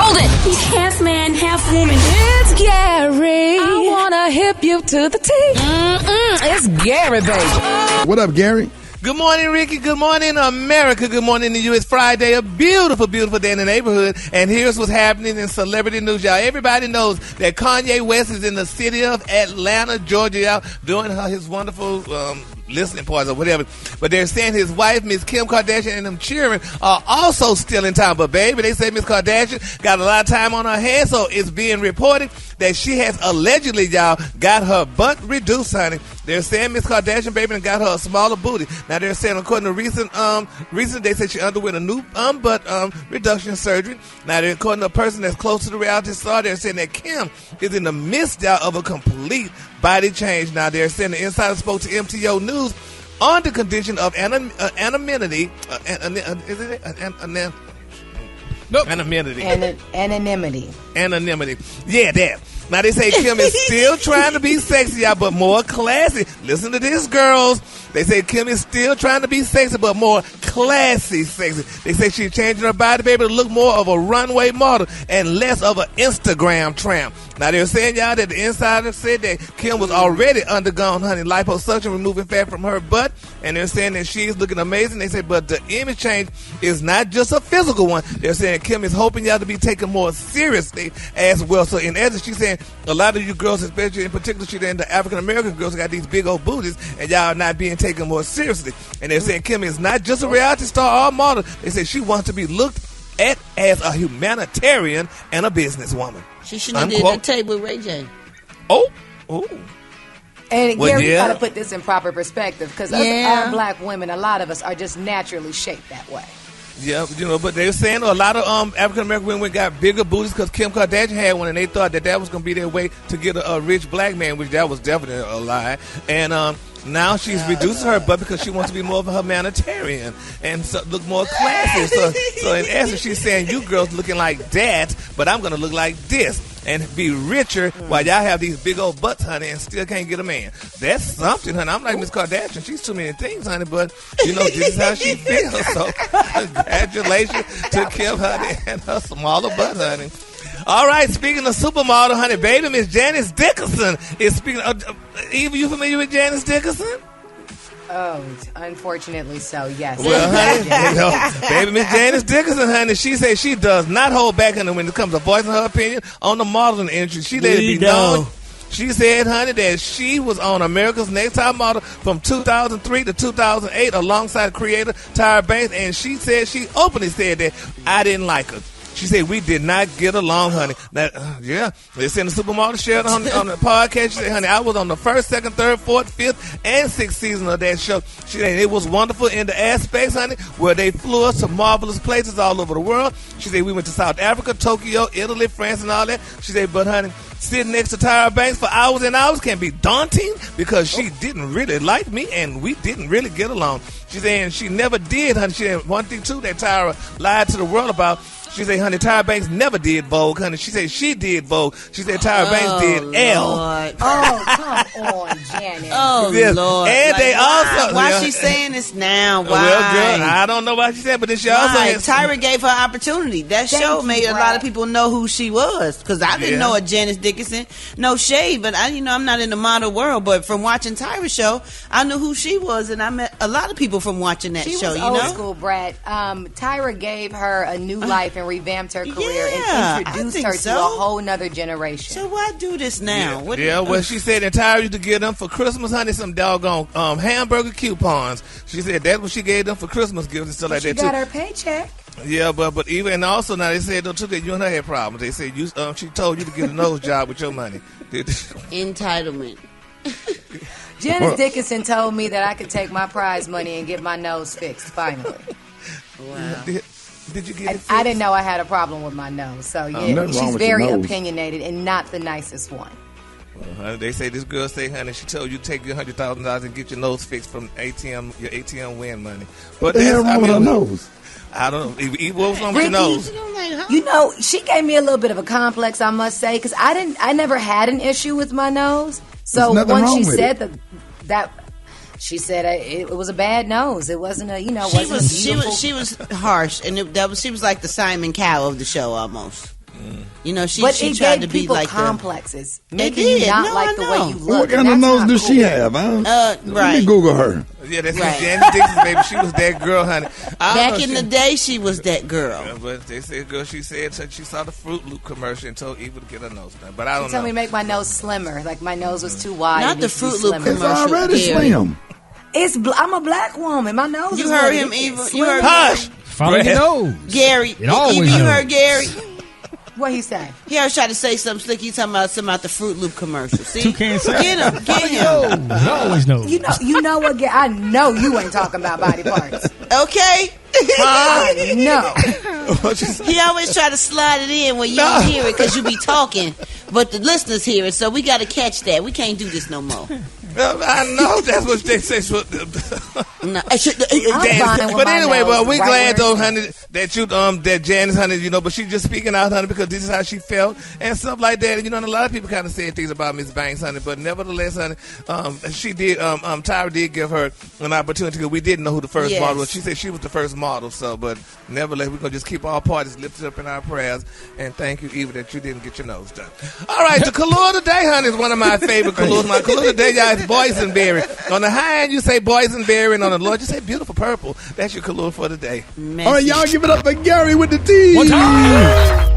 Hold it. He's half man, half woman. It's Gary. I wanna hip you to the T. It's Gary, baby. What up, Gary? Good morning, Ricky. Good morning, America. Good morning to you. It's Friday, a beautiful, beautiful day in the neighborhood. And here's what's happening in celebrity news, y'all. Everybody knows that Kanye West is in the city of Atlanta, Georgia, y'all, doing his wonderful listening parties or whatever. But they're saying his wife, Miss Kim Kardashian, and them children are also still in town. But, baby, they say Miss Kardashian got a lot of time on her hands, so it's being reported that she has allegedly, y'all, got her butt reduced, honey. They're saying Miss Kardashian, baby, got her a smaller booty. Now, they're saying, according to recent, they said she underwent a new butt reduction surgery. Now, according to a person that's close to the reality star, they're saying that Kim is in the midst, y'all, of a complete body change. Now, they're saying the insider spoke to MTO News on the condition of anonymity. Anonymity. Yeah, that. Now, they say Kim is still trying to be sexy, y'all, but more classy. Listen to this, girls. They say Kim is still trying to be sexy, but more classy sexy. They say she's changing her body, baby, to look more of a runway model and less of an Instagram tramp. Now, they're saying, y'all, that the insider said that Kim was already undergone, honey, liposuction, removing fat from her butt. And they're saying that she's looking amazing. They say, but the image change is not just a physical one. They're saying Kim is hoping y'all to be taken more seriously as well. So, in essence, she's saying a lot of you girls, especially in particular, she's in the African-American girls, got these big old booties, and y'all not being taken more seriously. And they're saying Kim is not just a reality star or model. They say she wants to be looked at as a humanitarian and a businesswoman. She shouldn't have did that tape with Ray J. Oh. And Gary, you got to put this in proper perspective, because our black women, a lot of us are just naturally shaped that way. Yeah, but they're saying a lot of African-American women got bigger booties because Kim Kardashian had one, and they thought that was going to be their way to get a rich black man, which that was definitely a lie. And now she's reducing her butt because she wants to be more of a humanitarian and so look more classy. So in essence, she's saying, you girls looking like that, but I'm going to look like this and be richer while y'all have these big old butts, honey, and still can't get a man. That's something, honey. I'm like Miss Kardashian. She's too many things, honey, but, this is how she feels. So congratulations to Kim, honey, and her smaller butt, honey. All right, speaking of supermodel, honey, baby, Miss Janice Dickinson is speaking of... Eva, you familiar with Janice Dickinson? Oh, unfortunately so, yes. Well, honey, baby, Miss Janice Dickinson, honey, she says she does not hold back, honey, when it comes to voicing her opinion on the modeling industry. She let it be known. She said, honey, that she was on America's Next Top Model from 2003 to 2008 alongside creator Tyra Banks, and she openly said that I didn't like her. She said, we did not get along, honey. Now, they sent the supermodel shared on the podcast. She said, honey, I was on the first, second, third, fourth, fifth, and sixth season of that show. She said, it was wonderful in the aspects, honey, where they flew us to marvelous places all over the world. She said, we went to South Africa, Tokyo, Italy, France, and all that. She said, but, honey, sitting next to Tyra Banks for hours and hours can be daunting because she didn't really like me and we didn't really get along. She said, and she never did, honey. She said, one thing, too, that Tyra lied to the world about. She said, honey, Tyra Banks never did Vogue, honey. She said she did Vogue. She said Tyra Banks did L. Oh, come on, Janet. Oh, yes. Lord. And like, they also... Why she saying this now? Why? Well, girl, I don't know why she said, but then she also... Tyra gave her opportunity. That show made a lot of people know who she was, because I didn't know a Janice Dickinson. No shade, but I'm not in the model world, but from watching Tyra's show, I knew who she was, and I met a lot of people from watching that show, was old school, Brad. Tyra gave her a new life and revamped her career and introduced her to a whole nother generation. So why do this now? Well, she said that Tyra used to give them for Christmas, honey, some doggone hamburger coupons. She said that's what she gave them for Christmas gifts and stuff like that, too. She got her paycheck. Yeah, but even, and also now they said, too, that you and her had problems. They said she told you to get a nose job with your money. Entitlement. Janice Dickinson told me that I could take my prize money and get my nose fixed, finally. Wow. Did you get it fixed? I didn't know I had a problem with my nose. So, yeah, she's very opinionated and not the nicest one. Well, they say this girl say, honey, she told you to take your $100,000 and get your nose fixed from your ATM win money. But the hell wrong with her nose? I don't know. What was wrong with your nose? She gave me a little bit of a complex, I must say, because I never had an issue with my nose. So when she said that she said it was a bad nose. It wasn't a She was harsh, and she was like the Simon Cowell of the show almost. You know, she it tried gave to be people like complexes, making you not like the way you look. What kind of nose does she have? Let me Google her. Yeah, that's Janet Dixon, baby. She was that girl, honey. Back in the day, she was that girl. Yeah, but they said, girl, she said she saw the Fruit Loop commercial and told Eva to get her nose done. But I don't know. She told me to make my nose slimmer. Like my nose was too wide. Not the Fruit Loop commercial. It's already slim. I'm a black woman. My nose. You heard him, Eva. You heard Hush. Follow your nose. Gary. It always Eva, you heard Gary. What he say? He always tried to say something slick. He's talking about the Fruit Loop commercial. See, Toucan Sam. Get him. You always know. You know what? I know you ain't talking about body parts. Okay. No. He always try to slide it in when you don't hear it because you be talking, but the listeners hear it. So we got to catch that. We can't do this no more. I know that's what they say. No. But anyway, well, we glad though, honey, that that Janice, honey, you know, but she just speaking out, honey, because this is how she felt and stuff like that. You know, and a lot of people kind of saying things about Miss Banks, honey, but nevertheless, honey, she did. Tyra did give her an opportunity because we didn't know who the first model was. She said she was the first model, so but nevertheless, we're gonna just keep all parties lifted up in our prayers and thank you, Eva, that you didn't get your nose done. All right, the color today, honey, is one of my favorite colors. My color today, y'all, is boysenberry. On the high end, you say boysenberry, and on the low, you say beautiful purple. That's your color for the day. All right, y'all give it up for Gary with the T. One time.